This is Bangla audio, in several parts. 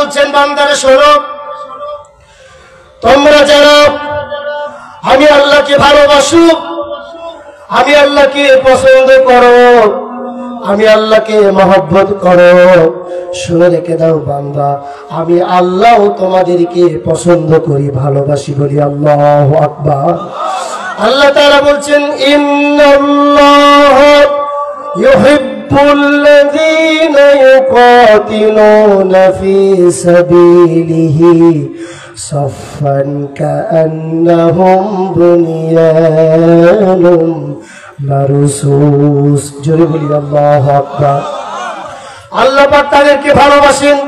বলছেন বান্দারা শোনো, তোমরা যারা আমি আল্লাহকে ভালোবাসো, আমি আল্লাহকে পছন্দ করো, আমি আল্লাহকে মহব্বত করো, শুনে রেখে দাও বান্দা, আমি আল্লাহ তোমাদেরকে পছন্দ করি, ভালোবাসি, বলি আল্লাহু আকবার। আল্লাহ তাআলা বলছেন ইন্নাল্লাহ ইউহিব্বুল্লাযীনা ইউকাতিলুনা ফী সাবিলিহি সাফফান কাআন্নাহুম বুনিয়ানুম মারসুস। জোরে বলি আল্লাহু আকবার। আল্লাহ পাক তাদেরকে ভালোবাসেন,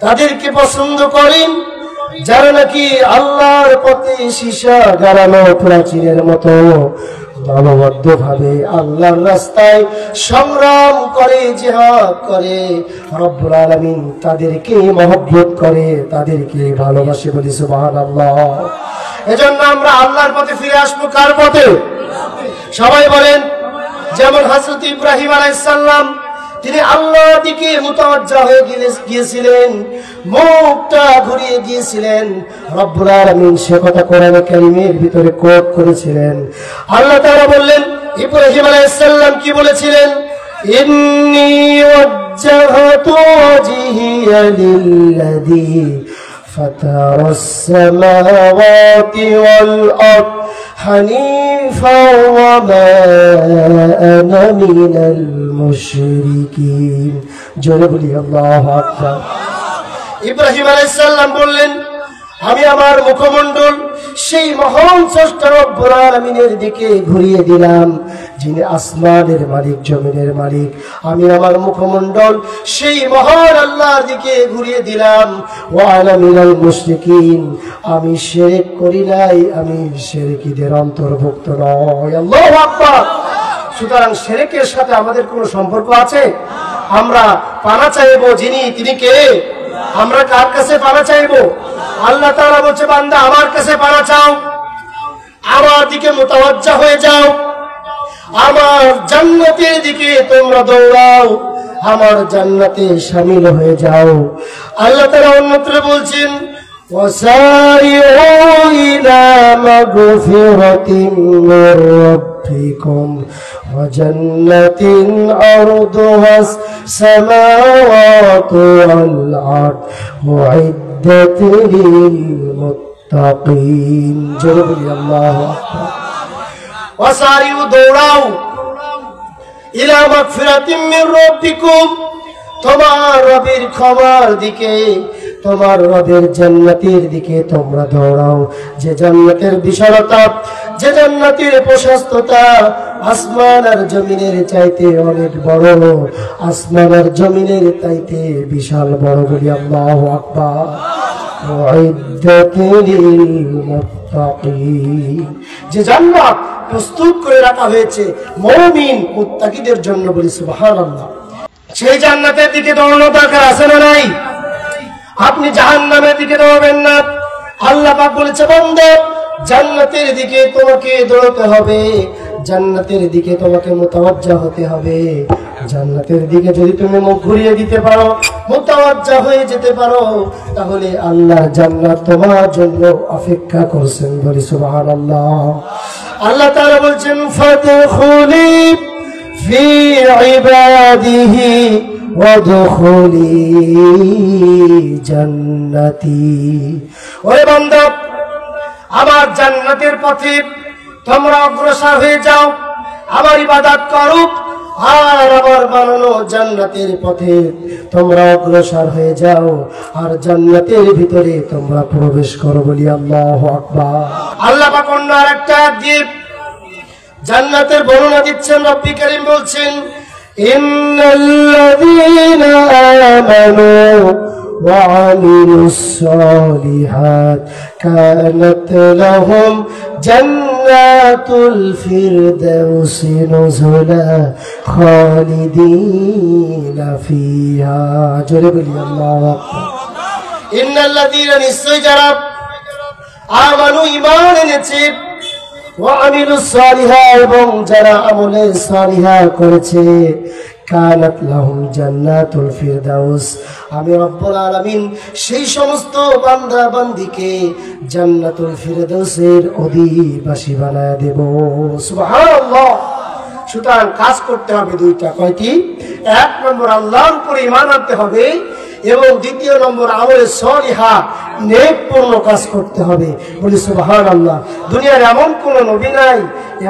তাদেরকে পছন্দ করেন যারা নাকি আল্লাহর পথে সীসা গাড়ানো প্রাচীরের মতো দলবদ্ধ ভাবে আল্লাহর রাস্তায় সংগ্রাম করে, জিহাদ করে। রব্বুল আলামিন তাদেরকে মহব্বত করে, তাদেরকে ভালোবাসে, বলি সুবহানাল্লাহ। এজন্য আমরা আল্লাহর পথে ফিরে আসবো। কার পথে? সবাই বলেন। যেমন হযরত ইব্রাহিম আলাইহিস সালাম, তিনি আল্লাহর দিকে মুতাওয়াজ্জা হয়ে গিয়েছিলেন, মুখটা ঘুরিয়ে দিয়েছিলেন। রব্বুল আলামিন সে কথা কোরআনে কারীমের ভিতরে কোট করেছিলেন। আল্লাহ তাআলা বললেন, ইব্রাহিম আলাইহিস সালাম কি বলেছিলেন? ইন্নী ওয়াজ্জাহতু ওয়াজহিয়া লিল্লাযী ফাতারাস সামাওয়াতি ওয়াল আরদ হানিফা ওয়া মা আনা মিনাল মুশরিকিন। জোরে বলি আল্লাহু আকবার। ইব্রাহিম আলাইহিস সালাম বললেন, আমি আমার মুখমণ্ডল সেই মহান স্রষ্টা রব্বুল আলামিনের দিকে ঘুরিয়ে দিলাম, যিনি আসমানের মালিক, জমিনের মালিক। আমি আমার মুখমণ্ডল সেই মহান আল্লাহর দিকে ঘুরিয়ে দিলাম। ওয়া আনা মিনাল মুশরিকিন, আমি শিরক করি নাই, আমি শিরকীদের অন্তর্ভুক্ত নই। আল্লাহু আকবার। সুতরাং শিরকের সাথে আমাদের কোনো সম্পর্ক আছে? আমরা পানা চাইবো যিনি, তিনি কে? আমরা কার কাছে পানা চাইবো? আল্লাহ তাআলা বলছে, বান্দা আমার কাছে পানা চাও, আমার দিকে মুতাওয়াজ্জা হয়ে যাও, আমার জান্নাতের দিকে তোমরা দৌড়াও, আমার জান্নাতে শামিল হয়ে যাও। আল্লাহ তাআলা অন্যত্র বলছেন, ওয়াসারিউ ইলা মাগফিরাতিন মির রাব্বিকুম ওয়া জান্নাতিন আরদুহাস সামাওয়াতু ওয়াল আরদ মুইদ্দাত লিল মুত্তাকিন। জোরে বলি আল্লাহু আকবার। ওয়াসারিউ, দৌড়াও, ইলা মাগফিরাতিন মির রাব্বিকুম, তোমার রবের ক্ষমার দিকে, তোমার রবের জান্নাতের দিকে তোমরা দৌড়াও। যে জান্নাতের বিশালতা, যে জান্নাতের প্রশস্ততা আসমান আর জমিনের চাইতে অনেক বড়, আসমান আর জমিনের চাইতে বিশাল বড়, বলি আল্লাহু আকবার। যে জান্নাত প্রস্তুত করে রাখা হয়েছে মুমিন মুত্তাকিদের জন্য, বলি সুবহানাল্লাহ। সেই জান্নাতের দিকে দৌড়ানো দরকার আছে না নাই? আপনি জাহান্নামের দিকে দৌড়াবেন না। আল্লাহ পাক বলেছে, বান্দা জান্নাতের দিকে তোমাকে দৌড়াতে হবে, জান্নাতের দিকে তোমাকে মুতাওয়াজ্জা হতে হবে। জান্নাতের দিকে যদি তুমি মুখ ঘুরিয়ে দিতে পারো, মুতাওয়াজ্জা হয়ে যেতে পারো, তাহলে আল্লাহ জান্নাত তোমার জন্য অপেক্ষা করছেন, বলি সুবহানাল্লাহ। আল্লাহ তাআলা বলছেন, ফাদখুলি ফি ইবাদিহি ওয়াদখুলি জান্নাতি। ওরে বান্দা, আমার জান্নাতের পথে তোমরা অগ্রসর হয়ে যাও, আমার ইবাদত করো, আর আমার বানানো জান্নাতের পথে তোমরা অগ্রসর হয়ে যাও, আর জান্নাতের ভিতরে তোমরা প্রবেশ করো, বলি আল্লাহু আকবার। আল্লাহ পাক অন্য আরেকটা দিয়ে জান্নাতের বর্ণনা দিচ্ছেন। রব্বি কারীম বলছেন, ইন্নাল্লাযীনা আমানু ওয়া আমিলুস সালিহাত কানাত লাহুম জান্নাতুল ফিরদাউসি নুজুলা খালিদিনা ফিহা। জোরে বলি আল্লাহু আকবার। ইন্নাল্লাযীনা, নিশ্চয় যারা আমানু, ঈমান এনেছে, ওয়া আমিলুস সালিহাত, এবং যারা আমলে সালিহা করেছে, কানাত লাহুম জান্নাতুল ফিরদাউস, আমি রব্বুল আলামিন সেই সমস্ত বান্দা বান্দিকে জান্নাতুল ফিরদাউসের অধিবাসী বানায় দেব। সুবহানাল্লাহ। সুতরাং কাজ করতে হবে দুইটা, কয়টি? এক নম্বর আল্লাহর উপরে ঈমান আনতে হবে এবং দ্বিতীয় নম্বর আমলে সলিহা নেকপূর্ণ কাজ করতে হবে। বলি সুবহানাল্লাহ। দুনিয়ার এমন কোন নবী নাই,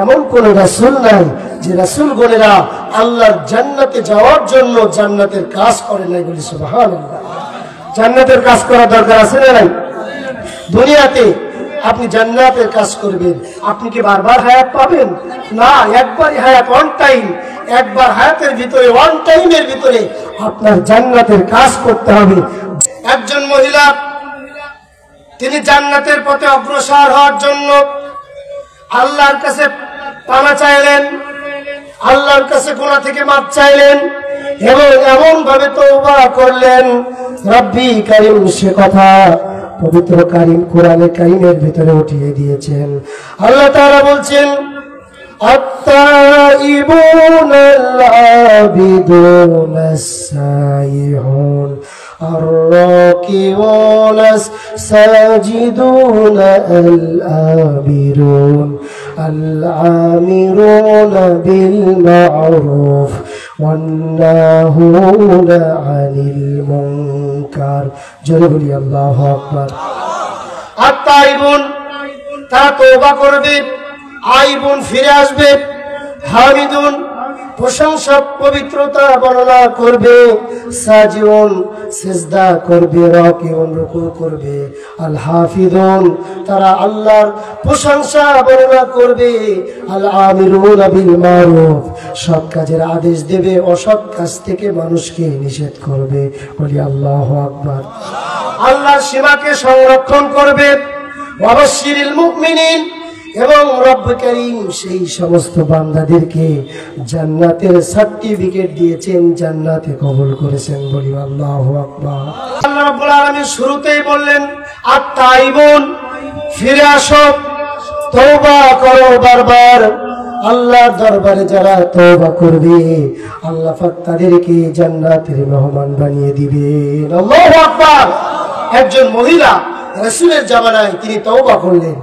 এমন কোন রাসূল নাই যে রাসূলগণেরা আল্লাহর জান্নাতে যাওয়ার জন্য জান্নাতের কাজ করে নাই। বলি সুবহানাল্লাহ। জান্নাতের কাজ করা দরকার আছে না নাই? দুনিয়াতে আপনি জান্নাতের কাজ করবেন, আপনি কি বারবার হায়াত পাবেন? না, একবারই হায়াত, ওয়ান টাইম। একবার হায়াতের ভিতরে, ওয়ান টাইমের ভিতরে আপনার জান্নাতের কাজ করতে হবে। একজন মহিলা তিনি জান্নাতের পথে অগ্রসর হওয়ার জন্য আল্লাহর কাছে পানা চাইলেন, আল্লাহর কাছে গুনাহ থেকে মাপ চাইলেন এবং এমন ভাবে তওবা করলেন, রব্বি কারীম সে কথা পবিত্র কারীম কোরআনে কারীমের ভিতরে উঠিয়ে দিয়েছেন। আল্লাহ তাআলা বলছেন, আত-তাইবুনা আল-আবিদুনা আস-সাইহুন আর-রাকিউনা আস-সাজিদুনা আল-আবিরুন আল-আমিরুনা বিল-মা'রুফ ওয়ান-নাহুনা আনিল মুনকার। জোরে বলি আল্লাহু আকবার। আত-তাইবুন, তারা তওবা করবে, আইবুন ফিরে আসবে, হামিদুন প্রশংসা পবিত্রতা বর্ণনা করবে, সাজিউন সিজদা করবে, রাকিউন রুকু করবে, আল হাফিজুন তারা আল্লাহর প্রশংসা বর্ণনা করবে, আল আমিরুন বিল মারুফ সৎ কাজের আদেশ দেবে, অসৎ কাজ থেকে মানুষকে নিষেধ করবে। বলি আল্লাহু আকবার। আল্লাহর সীমাকে সংরক্ষণ করবে, ওয়াবাশশিরিল মুমিনিন এবং রব্বুল কারীম সেই সমস্ত বান্দাদেরকে জান্নাতের সার্টিফিকেট দিয়েছেন, জান্নাতে কবুল করেছেন। বলি আল্লাহু আকবার। আল্লাহ রাব্বুল আলামিন শুরুতেই বললেন, আত-তাইবুন ফিরে আসো, তওবা করো বারবার। আল্লাহর দরবারে যারা তওবা করবে আল্লাহ পাক তাদেরকে জান্নাতের মেহমান বানিয়ে দিবেন। আল্লাহু আকবার। একজন মহিলা রাসূলের জামানায় তিনি তওবা করলেন,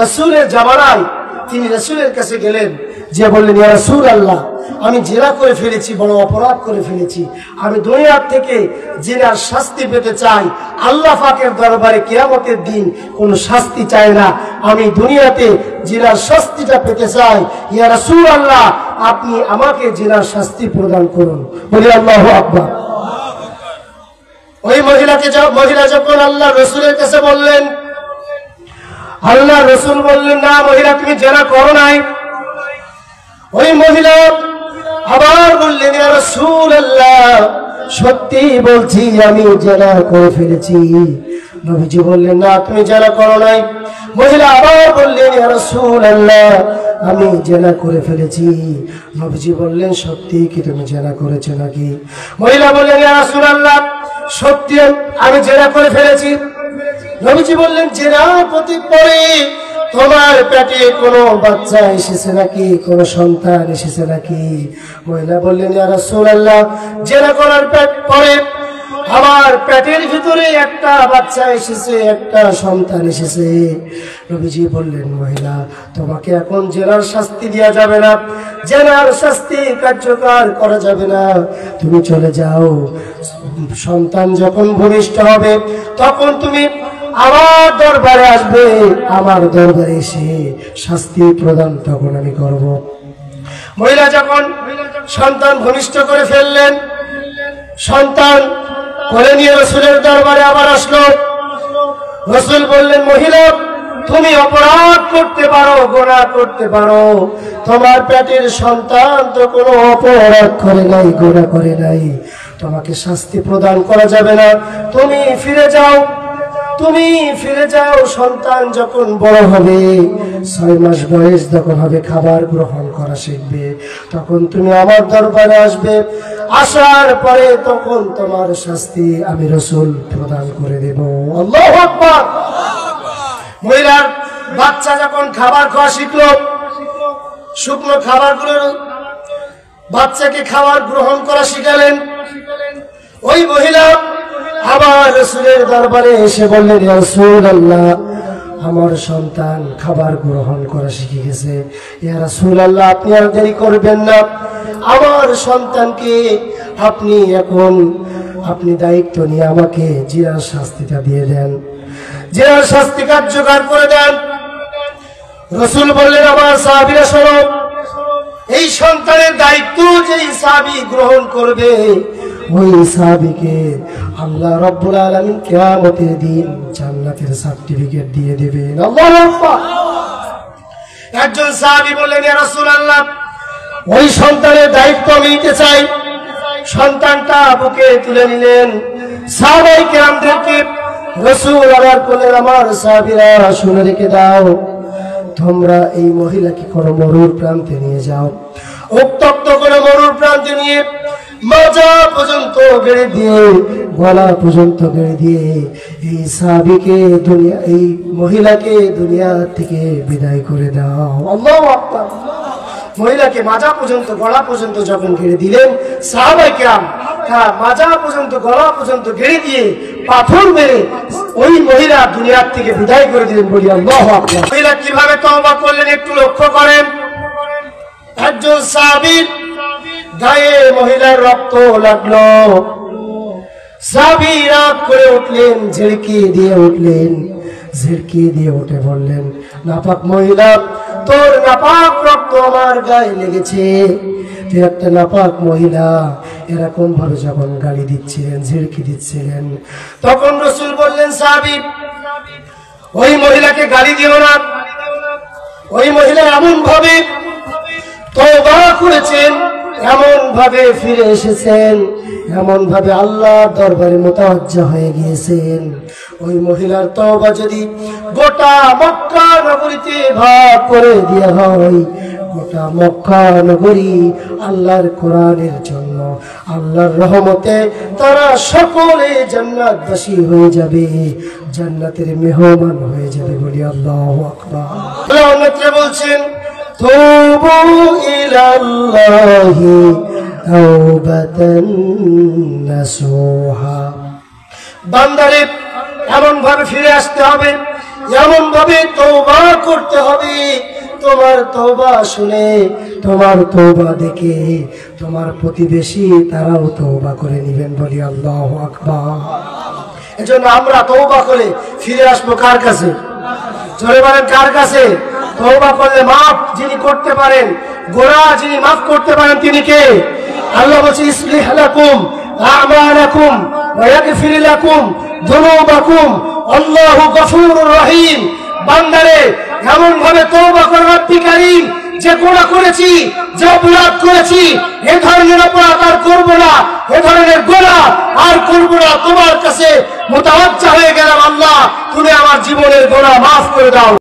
রাসূলের জামানায় তিনি রাসূলের কাছে গেলেন, যে বললেন, ইয়া রাসূলুল্লাহ, আমি জিনা করে ফেলেছি, বড় অপরাধ করে ফেলেছি, আমি দুনিয়া থেকে জিনার শাস্তি পেতে চাই। আল্লাহ পাকের দরবারে কিয়ামতের দিন কোনো শাস্তি চাই না, আমি দুনিয়াতে জিনার শাস্তিটা পেতে চাই। ইয়া রাসূলুল্লাহ, আপনি আমাকে জিনার শাস্তি প্রদান করুন। বলি আল্লাহু আকবার। ওই মহিলা যখন আল্লাহ রাসূলের কাছে বললেন, আল্লাহ রাসূল বললেন, না মহিলা, তুমি জিনা করো নাই। ওই মহিলা আবার বললেন, ইয়া রাসূলুল্লাহ, সত্যি বলছি আমি জিনা করে ফেলেছি। নবীজি বললেন, না তুমি জিনা করো নাই। মহিলা আবার বললেন, ইয়া রাসূলুল্লাহ, আমি জিনা করে ফেলেছি। নবীজি বললেন, সত্যি কি তুমি জিনা করেছো নাকি? মহিলা বললেন, ইয়া রাসূলুল্লাহ, সত্যি আমি জিনা করে ফেলেছি। নবীজি বললেন, জিনার প্রতীক পরে তোমার পেটে কোনো বাচ্চা এসেছে নাকি, কোনো সন্তান এসেছে নাকি? মহিলা বললেন, ইয়া রাসূলুল্লাহ, জিনা করার পরে আমার পেটের ভিতরে একটা বাচ্চা এসেছে, একটা সন্তান এসেছে। নবীজি বললেন, মহিলা, তোমাকে এখন জিনার শাস্তি দেওয়া যাবে না, জিনার শাস্তি কার্যকর করা যাবে না, তুমি চলে যাও। সন্তান যখন ভূমিষ্ঠ হবে তখন তুমি আমার দরবারে আসবে, আমার দরবারে এসে শাস্তি প্রদান তখন আমি করব। মহিলা যখন সন্তান ভূমিষ্ঠ করে ফেললেন, সন্তান কোলে নিয়ে রাসূলের দরবারে আবার আসলো। রাসূল বললেন, মহিলা, তুমি অপরাধ করতে পারো, গুনাহ করতে পারো, তোমার পেটের সন্তান তো কোনো অপরাধ করে নাই, গুনাহ করে নাই, তোমাকে শাস্তি প্রদান করা যাবে না, তুমি ফিরে যাও, তুমি ফিরে যাও। সন্তান যখন বড় হবে, 6 মাস বয়স যখন হবে, খাবার গ্রহণ করা শিখবে, তখন তুমি আমার দরবারে আসবে। আসার পরে তখন তোমার শাস্তি আমি রাসূল প্রদান করে দেব। আল্লাহু আকবার। মহিলার বাচ্চা যখন খাবার খাওয়া শিখলো, শুকনো খাবারগুলো বাচ্চাকে খাবার গ্রহণ করা শিখালেন। ওই মহিলা আবার রাসূলের দরবারে এসে বললেন, ইয়া রাসূলুল্লাহ, আমার সন্তান খাবার গ্রহণ করা শিখে গেছে। ইয়া রাসূলুল্লাহ, আপনি আর দেরি করবেন না, আমার সন্তানকে আপনি দায়িত্ব নিয়ে আমাকে জিরার শাস্তিটা দিয়ে দেন, জিরার শাস্তি কার্যকর করে দেন। রাসূল বললেন, আমার সাহাবীরা শোনো, এই সন্তানের দায়িত্ব যেই সাহাবী গ্রহণ করবে, ওই সাহাবীকে আল্লাহ রাব্বুল আলামিন কিয়ামতের দিন জান্নাতের সার্টিফিকেট দিয়ে দেবেন। আল্লাহু আকবার। একজন সাহাবী বললেন, ইয়া রাসূলুল্লাহ, ওই সন্তানের দায়িত্ব আমি নিতে চাই। সন্তানটা বুকে তুলে নিলেন। সাহাবায়ে কেরামদেরকে রাসূল আবার বললেন, আমার সাহাবীরা শুনে রেখে দাও, তোমরা এই মহিলাকে কোনো মরুর প্রান্তে নিয়ে যাও। উত্তপ্ত করে মরুর প্রান্তে নিয়ে মাজা পর্যন্ত গেড়ে দিয়ে, গলা পর্যন্ত গেড়ে দিয়ে এই সাহাবীকে এই মহিলাকে দুনিয়া থেকে বিদায় করে দাও। আল্লাহু আকবার। মহিলাকে মাজা পর্যন্ত গলা পর্যন্ত যখন গেড়ে দিলেন, সাহাবায়ে কেরাম মাজা পর্যন্ত গলা পর্যন্ত গেড়ে দিয়ে পাথর মেরে ওই মহিলা দুনিয়া থেকে বিদায় করে দিলেন। বলি আল্লাহু আকবার। মহিলা কিভাবে তওবা করলেন একটু লক্ষ্য করেন। একজন সাহাবীর গায়ে মহিলার রক্ত লাগলো। সাহাবী রাগ করে উঠলেন, ঝিড়কি দিয়ে উঠে বললেন, নাপাক মহিলা, তোর নাপাক রক্ত আমার গায়ে লেগেছে, তুই একটা নাপাক মহিলা। এরকম ভাবে যখন গালি দিচ্ছিলেন, ঝিড়কি দিচ্ছিলেন, তখন রাসূল বললেন, সাহাবী, ওই মহিলাকে গালি দিও না। ওই মহিলা এমন ভাবে তওবা করেছেন, এমন ভাবে ফিরে এসেছেন, এমন ভাবে আল্লাহর দরবারে মুতাওয়াজ্জা হয়ে গিয়েছেন। ওই মহিলার তওবা যদি গোটা মক্কা নগরীতে ভাগ করে দেওয়া হয়, গোটা মক্কা নগরী আল্লাহর কোরআনের জন্য, আল্লাহর রহমতে তারা সকলে জান্নাতবাসী হয়ে যাবে, জান্নাতের মেহমান হয়ে যাবে। বলি আল্লাহু আকবার। আল্লাহ বলছেন, তুবু ইলাল্লাহি তাওবাতান নাসুহা। বান্দারে এমন ভাবে ফিরে আসতে হবে, এমন ভাবে তওবা করতে হবে, তোমার তওবা শুনে, তোমার তওবা দেখে তোমার প্রতিবেশী তারাও তওবা করে নেবেন। বলি আল্লাহু আকবার। এজন্য আমরা তওবা করে ফিরে আসবো কার কাছে? জোরে বলেন, কার কাছে? তওবা করলে মাফ যিনি করতে পারেন, গোনাহ যিনি মাফ করতে পারেন, তিনি কে? আল্লাহ বলছে, ইসলিহ লাকুম আমালাকুম ওয়া ইয়াগফির লাকুম যুনুবাকুম আল্লাহু গফুরুর রহিম। বান্দারে এমন ভাবে তওবা কর, রব্বি কারীম, যে গুনাহ করেছি, যে অপরাধ করেছি, এ ধরনের অপরাধ আর করব না, এ ধরনের গুনাহ আর করব না। তোমার কাছে মুতাওয়াজ্জা হয়ে গেলাম, আল্লাহ তুমি আমার জীবনের গুনাহ মাফ করে দাও।